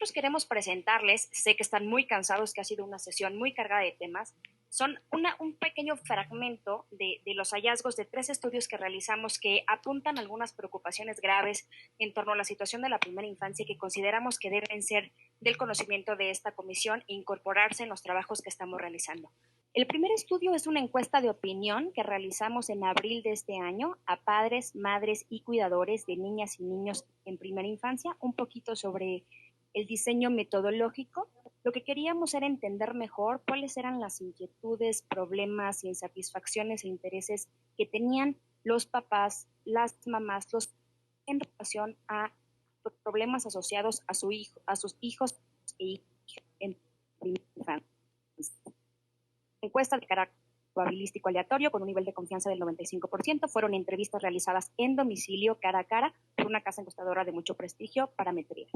nosotros queremos presentarles, sé que están muy cansados, que ha sido una sesión muy cargada de temas, son un pequeño fragmento de los hallazgos de 3 estudios que realizamos que apuntan algunas preocupaciones graves en torno a la situación de la primera infancia que consideramos que deben ser del conocimiento de esta comisión e incorporarse en los trabajos que estamos realizando. El primer estudio es una encuesta de opinión que realizamos en abril de este año a padres, madres y cuidadores de niñas y niños en primera infancia, un poquito sobre el diseño metodológico. Lo que queríamos era entender mejor cuáles eran las inquietudes, problemas, insatisfacciones e intereses que tenían los papás, las mamás, los en relación a problemas asociados a sus hijos e hijas en primera infancia. Encuesta de carácter probabilístico aleatorio con un nivel de confianza del 95%. Fueron entrevistas realizadas en domicilio, cara a cara, por una casa encuestadora de mucho prestigio, Parametría.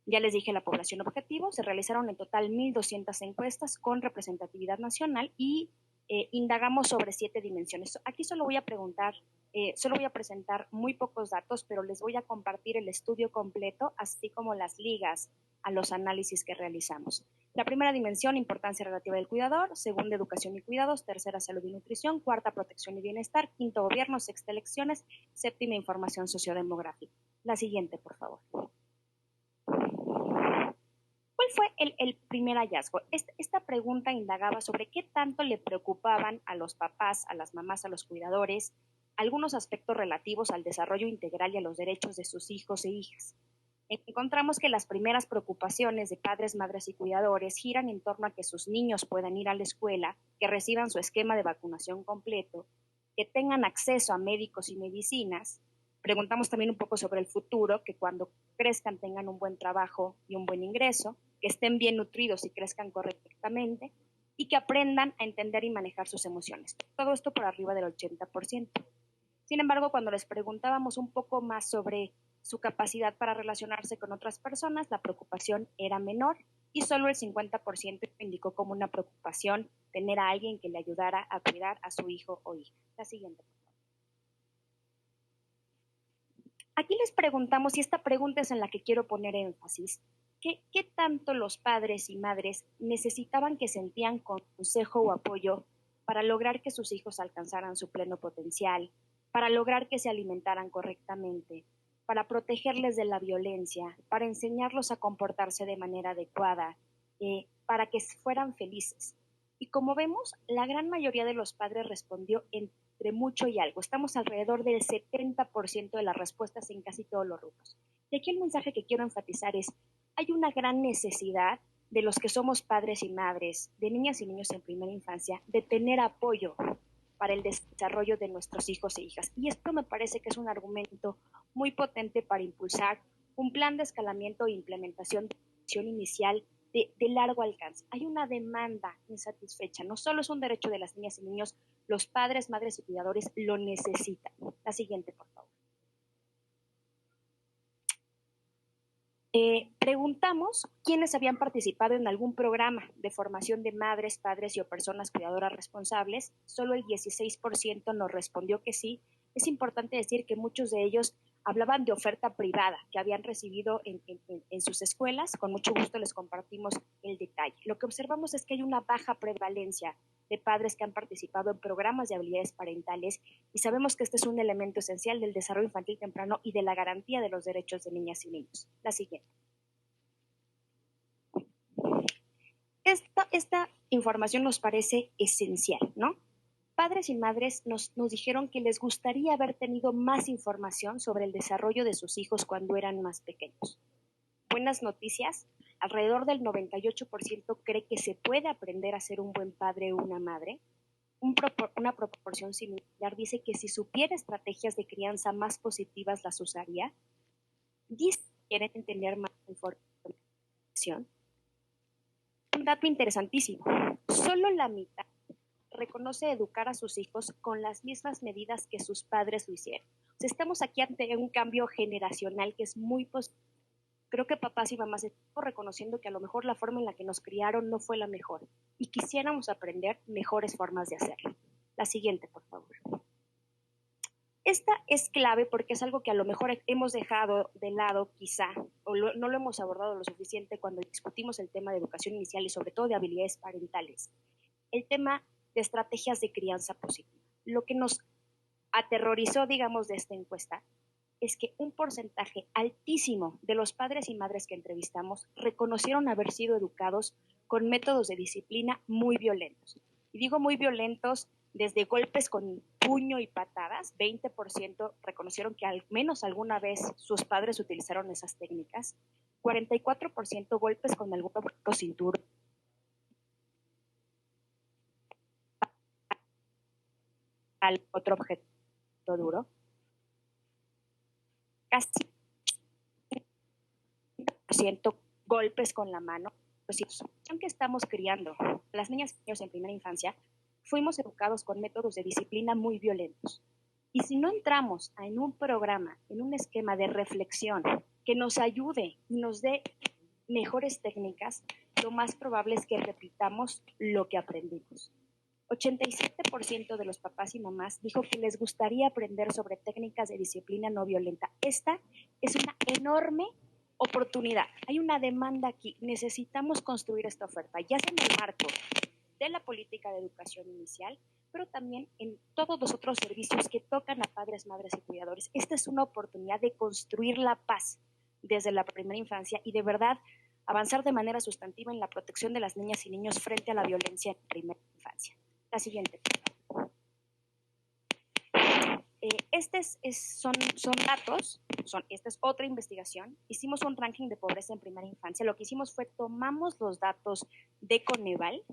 Ya les dije la población objetivo. Se realizaron en total 1,200 encuestas con representatividad nacional y indagamos sobre 7 dimensiones. Aquí solo voy a presentar muy pocos datos, pero les voy a compartir el estudio completo, así como las ligas a los análisis que realizamos. La primera dimensión, importancia relativa del cuidador; segunda, educación y cuidados; tercera, salud y nutrición; cuarta, protección y bienestar; quinto, gobierno; sexta, elecciones; séptima, información sociodemográfica. La siguiente, por favor. ¿Cuál fue el primer hallazgo? Esta pregunta indagaba sobre qué tanto le preocupaban a los papás, a las mamás, a los cuidadores, algunos aspectos relativos al desarrollo integral y a los derechos de sus hijos e hijas. Encontramos que las primeras preocupaciones de padres, madres y cuidadores giran en torno a que sus niños puedan ir a la escuela, que reciban su esquema de vacunación completo, que tengan acceso a médicos y medicinas. Preguntamos también un poco sobre el futuro, que cuando crezcan tengan un buen trabajo y un buen ingreso, que estén bien nutridos y crezcan correctamente, y que aprendan a entender y manejar sus emociones. Todo esto por arriba del 80%. Sin embargo, cuando les preguntábamos un poco más sobre su capacidad para relacionarse con otras personas, la preocupación era menor y solo el 50% indicó como una preocupación tener a alguien que le ayudara a cuidar a su hijo o hija. La siguiente, por favor. Aquí les preguntamos, y esta pregunta es en la que quiero poner énfasis, ¿qué tanto los padres y madres necesitaban que sentían consejo o apoyo para lograr que sus hijos alcanzaran su pleno potencial, para lograr que se alimentaran correctamente, para protegerles de la violencia, para enseñarlos a comportarse de manera adecuada, para que fueran felices? Y como vemos, la gran mayoría de los padres respondió entre mucho y algo. Estamos alrededor del 70% de las respuestas en casi todos los rubros. Y aquí el mensaje que quiero enfatizar es: hay una gran necesidad de los que somos padres y madres, de niñas y niños en primera infancia, de tener apoyo para el desarrollo de nuestros hijos e hijas. Y esto me parece que es un argumento muy potente para impulsar un plan de escalamiento e implementación de acción inicial de largo alcance. Hay una demanda insatisfecha, no solo es un derecho de las niñas y niños, los padres, madres y cuidadores lo necesitan. La siguiente, por favor. Preguntamos quiénes habían participado en algún programa de formación de madres, padres y o personas cuidadoras responsables. Solo el 16% nos respondió que sí. Es importante decir que muchos de ellos hablaban de oferta privada que habían recibido en sus escuelas. Con mucho gusto les compartimos el detalle. Lo que observamos es que hay una baja prevalencia de padres que han participado en programas de habilidades parentales, y sabemos que este es un elemento esencial del desarrollo infantil temprano y de la garantía de los derechos de niñas y niños. La siguiente. Esta información nos parece esencial, ¿no? Padres y madres nos dijeron que les gustaría haber tenido más información sobre el desarrollo de sus hijos cuando eran más pequeños. Buenas noticias: alrededor del 98% cree que se puede aprender a ser un buen padre o una madre. Una proporción similar dice que si supiera estrategias de crianza más positivas las usaría. Dice que quieren tener más información. Un dato interesantísimo: solo la mitad reconoce educar a sus hijos con las mismas medidas que sus padres lo hicieron. O sea, estamos aquí ante un cambio generacional que es muy positivo. Creo que papás y mamás estamos reconociendo que a lo mejor la forma en la que nos criaron no fue la mejor y quisiéramos aprender mejores formas de hacerlo. La siguiente, por favor. Esta es clave porque es algo que a lo mejor hemos dejado de lado quizá no lo hemos abordado lo suficiente cuando discutimos el tema de educación inicial y sobre todo de habilidades parentales, el tema de estrategias de crianza positiva. Lo que nos aterrorizó, digamos, de esta encuesta es que un porcentaje altísimo de los padres y madres que entrevistamos reconocieron haber sido educados con métodos de disciplina muy violentos. Y digo muy violentos desde golpes con puño y patadas, 20% reconocieron que al menos alguna vez sus padres utilizaron esas técnicas, 44% golpes con algún objeto cinturón, otro objeto duro, casi 100% golpes con la mano. La situación que estamos criando las niñas y niños en primera infancia, fuimos educados con métodos de disciplina muy violentos. Y si no entramos en un programa, en un esquema de reflexión que nos ayude y nos dé mejores técnicas, lo más probable es que repitamos lo que aprendimos. 87% de los papás y mamás dijo que les gustaría aprender sobre técnicas de disciplina no violenta. Esta es una enorme oportunidad. Hay una demanda aquí. Necesitamos construir esta oferta, ya sea en el marco de la política de educación inicial, pero también en todos los otros servicios que tocan a padres, madres y cuidadores. Esta es una oportunidad de construir la paz desde la primera infancia y de verdad avanzar de manera sustantiva en la protección de las niñas y niños frente a la violencia en primera infancia. La siguiente. Son datos, esta es otra investigación. Hicimos un ranking de pobreza en primera infancia. Lo que hicimos fue tomamos los datos de Coneval,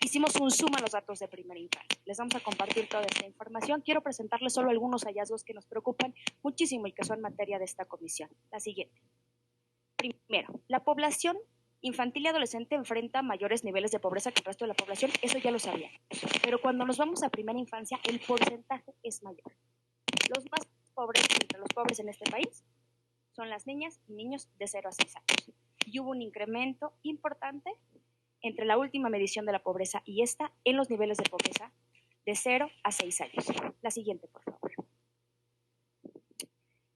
hicimos un zoom a los datos de primera infancia. Les vamos a compartir toda esta información. Quiero presentarles solo algunos hallazgos que nos preocupan muchísimo y que son materia de esta comisión. La siguiente. Primero, la población infantil y adolescente enfrenta mayores niveles de pobreza que el resto de la población, eso ya lo sabían. Pero cuando nos vamos a primera infancia, el porcentaje es mayor. Los más pobres entre los pobres en este país son las niñas y niños de 0 a 6 años. Y hubo un incremento importante entre la última medición de la pobreza y esta en los niveles de pobreza de 0 a 6 años. La siguiente, por favor.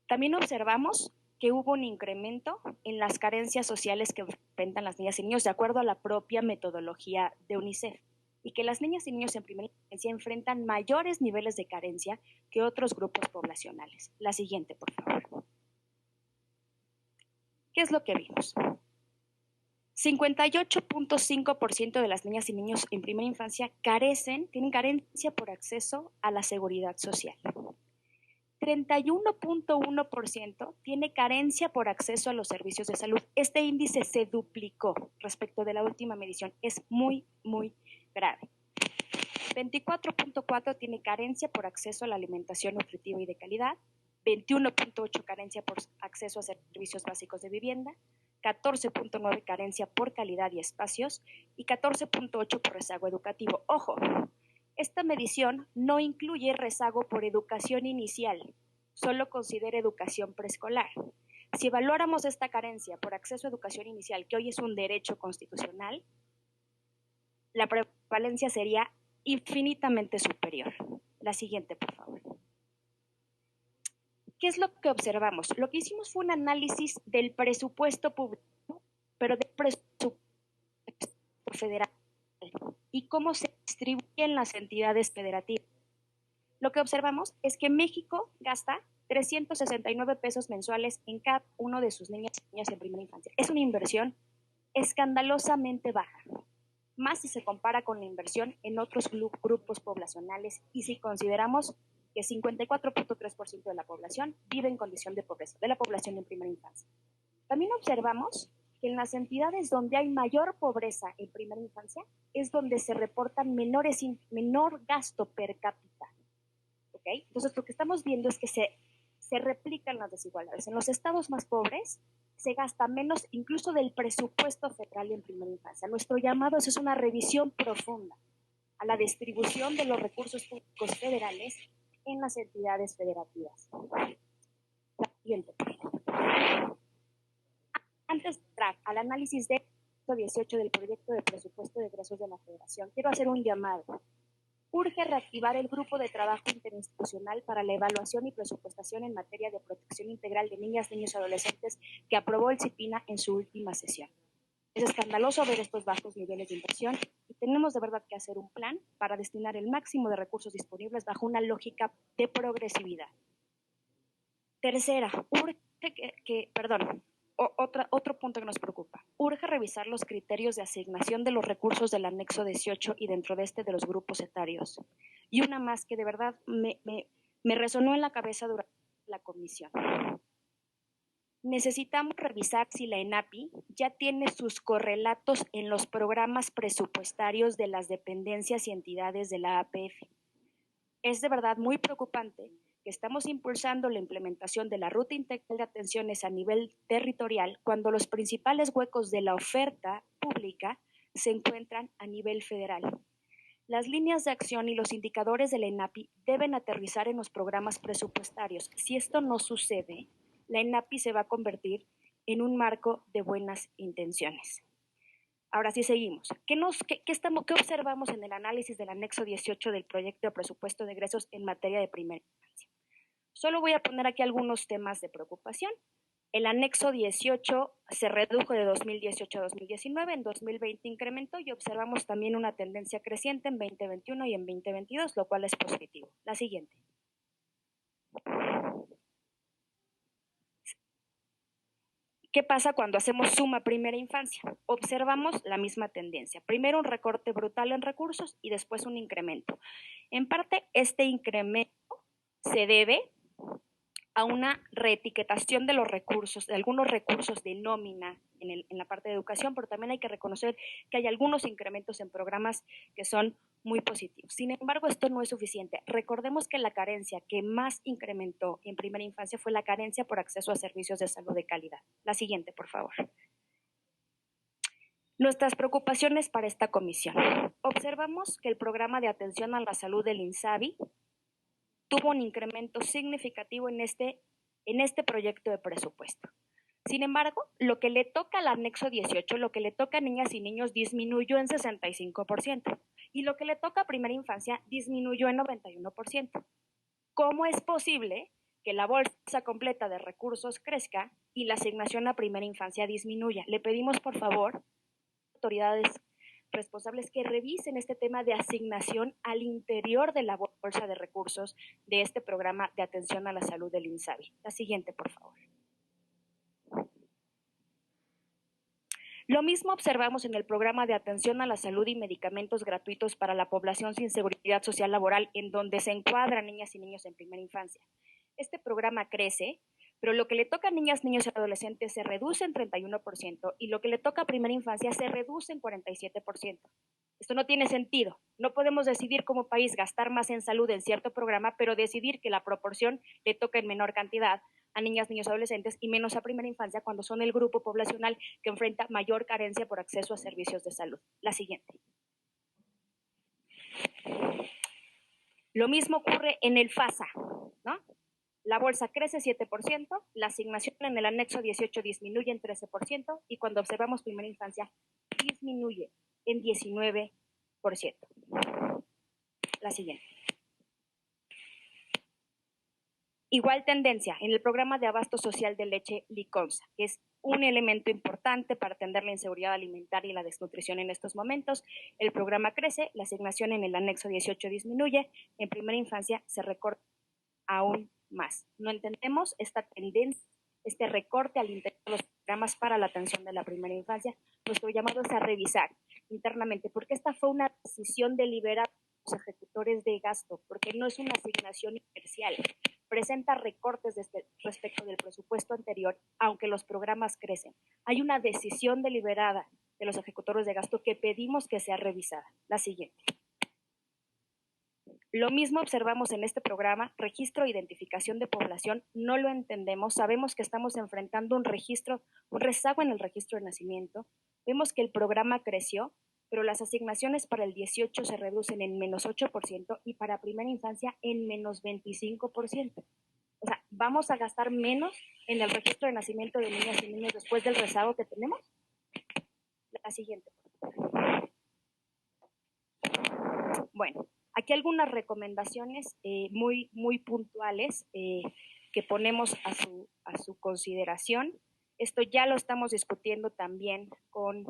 También observamos que hubo un incremento en las carencias sociales que enfrentan las niñas y niños de acuerdo a la propia metodología de UNICEF y que las niñas y niños en primera infancia enfrentan mayores niveles de carencia que otros grupos poblacionales. La siguiente, por favor. ¿Qué es lo que vimos? 58.5% de las niñas y niños en primera infancia tienen carencia por acceso a la seguridad social. 31.1% tiene carencia por acceso a los servicios de salud. Este índice se duplicó respecto de la última medición. Es muy, muy grave. 24.4% tiene carencia por acceso a la alimentación nutritiva y de calidad. 21.8% carencia por acceso a servicios básicos de vivienda. 14.9% carencia por calidad y espacios. Y 14.8% por rezago educativo. Ojo, esta medición no incluye rezago por educación inicial, solo considera educación preescolar. Si evaluáramos esta carencia por acceso a educación inicial, que hoy es un derecho constitucional, la prevalencia sería infinitamente superior. La siguiente, por favor. ¿Qué es lo que observamos? Lo que hicimos fue un análisis del presupuesto público, pero del presupuesto federal y cómo se distribuyen las entidades federativas. Lo que observamos es que México gasta 369 pesos mensuales en cada uno de sus niñas y niños en primera infancia. Es una inversión escandalosamente baja, más si se compara con la inversión en otros grupos poblacionales y si consideramos que 54.3% de la población vive en condición de pobreza, de la población en primera infancia. También observamos que en las entidades donde hay mayor pobreza en primera infancia es donde se reportan menor gasto per cápita. ¿Okay? Entonces, lo que estamos viendo es que se replican las desigualdades. En los estados más pobres se gasta menos incluso del presupuesto federal en primera infancia. Nuestro llamado es una revisión profunda a la distribución de los recursos públicos federales en las entidades federativas. La siguiente. Antes de entrar al análisis de 18 del proyecto de presupuesto de egresos de la Federación, quiero hacer un llamado. Urge reactivar el grupo de trabajo interinstitucional para la evaluación y presupuestación en materia de protección integral de niñas, niños y adolescentes que aprobó el CIPINA en su última sesión. Es escandaloso ver estos bajos niveles de inversión y tenemos de verdad que hacer un plan para destinar el máximo de recursos disponibles bajo una lógica de progresividad. Tercera, otro punto que nos preocupa. Urge revisar los criterios de asignación de los recursos del anexo 18 y dentro de este de los grupos etarios. Y una más que de verdad me resonó en la cabeza durante la comisión. Necesitamos revisar si la ENAPI ya tiene sus correlatos en los programas presupuestarios de las dependencias y entidades de la APF. Es de verdad muy preocupante que estamos impulsando la implementación de la ruta integral de atenciones a nivel territorial cuando los principales huecos de la oferta pública se encuentran a nivel federal. Las líneas de acción y los indicadores de la ENAPI deben aterrizar en los programas presupuestarios. Si esto no sucede, la ENAPI se va a convertir en un marco de buenas intenciones. Ahora sí seguimos. ¿Qué observamos en el análisis del anexo 18 del proyecto de presupuesto de egresos en materia de primera infancia? Solo voy a poner aquí algunos temas de preocupación. El anexo 18 se redujo de 2018 a 2019, en 2020 incrementó y observamos también una tendencia creciente en 2021 y en 2022, lo cual es positivo. La siguiente. ¿Qué pasa cuando hacemos suma primera infancia? Observamos la misma tendencia. Primero un recorte brutal en recursos y después un incremento. En parte, este incremento se debe a una reetiquetación de los recursos, de algunos recursos de nómina en la parte de educación, pero también hay que reconocer que hay algunos incrementos en programas que son muy positivos. Sin embargo, esto no es suficiente. Recordemos que la carencia que más incrementó en primera infancia fue la carencia por acceso a servicios de salud de calidad. La siguiente, por favor. Nuestras preocupaciones para esta comisión. Observamos que el programa de atención a la salud del INSABI tuvo un incremento significativo en este proyecto de presupuesto. Sin embargo, lo que le toca al anexo 18, lo que le toca a niñas y niños disminuyó en 65% y lo que le toca a primera infancia disminuyó en 91%. ¿Cómo es posible que la bolsa completa de recursos crezca y la asignación a primera infancia disminuya? Le pedimos, por favor, autoridades responsables que revisen este tema de asignación al interior de la bolsa de recursos de este programa de atención a la salud del INSABI. La siguiente, por favor. Lo mismo observamos en el programa de atención a la salud y medicamentos gratuitos para la población sin seguridad social laboral, en donde se encuadran niñas y niños en primera infancia. Este programa crece, pero lo que le toca a niñas, niños y adolescentes se reduce en 31% y lo que le toca a primera infancia se reduce en 47%. Esto no tiene sentido. No podemos decidir como país gastar más en salud en cierto programa, pero decidir que la proporción le toca en menor cantidad a niñas, niños, adolescentes y menos a primera infancia cuando son el grupo poblacional que enfrenta mayor carencia por acceso a servicios de salud. La siguiente. Lo mismo ocurre en el FASA, ¿no? La bolsa crece 7%, la asignación en el anexo 18 disminuye en 13% y cuando observamos primera infancia disminuye en 19%. La siguiente. Igual tendencia en el programa de abasto social de leche Liconza, que es un elemento importante para atender la inseguridad alimentaria y la desnutrición en estos momentos. El programa crece, la asignación en el anexo 18 disminuye, en primera infancia se recorta aún más. No entendemos esta tendencia, este recorte al interior de los programas para la atención de la primera infancia. Nuestro llamado es a revisar internamente, porque esta fue una decisión deliberada de los ejecutores de gasto, porque no es una asignación inercial. Presenta recortes respecto del presupuesto anterior, aunque los programas crecen. Hay una decisión deliberada de los ejecutores de gasto que pedimos que sea revisada. La siguiente. Lo mismo observamos en este programa, registro e identificación de población, no lo entendemos, sabemos que estamos enfrentando un rezago en el registro de nacimiento, vemos que el programa creció, pero las asignaciones para el 18 se reducen en menos 8% y para primera infancia en menos 25%. O sea, ¿vamos a gastar menos en el registro de nacimiento de niñas y niños después del rezago que tenemos? La siguiente. Bueno, Aquí algunas recomendaciones muy puntuales que ponemos a su consideración. Esto ya lo estamos discutiendo también con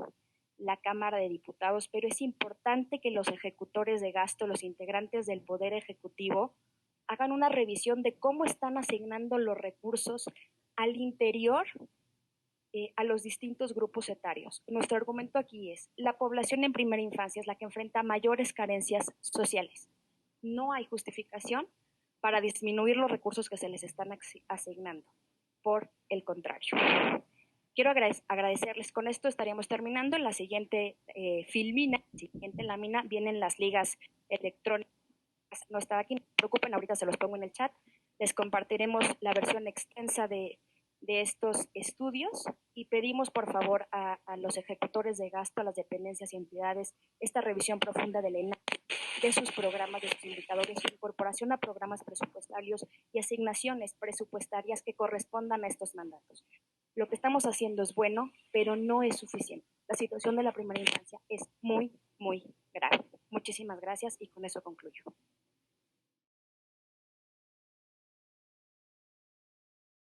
la Cámara de Diputados, pero es importante que los ejecutores de gasto, los integrantes del Poder Ejecutivo, hagan una revisión de cómo están asignando los recursos al interior a los distintos grupos etarios. Nuestro argumento aquí es, la población en primera infancia es la que enfrenta mayores carencias sociales. No hay justificación para disminuir los recursos que se les están asignando. Por el contrario. Quiero agradecerles. Con esto estaríamos terminando. En la siguiente filmina, siguiente lámina, vienen las ligas electrónicas. No está aquí, no se preocupen, ahorita se los pongo en el chat. Les compartiremos la versión extensa de estos estudios y pedimos por favor a los ejecutores de gasto, a las dependencias y entidades, esta revisión profunda de la ENAC, de sus programas, de sus indicadores, su incorporación a programas presupuestarios y asignaciones presupuestarias que correspondan a estos mandatos. Lo que estamos haciendo es bueno, pero no es suficiente. La situación de la primera infancia es muy grave. Muchísimas gracias y con eso concluyo.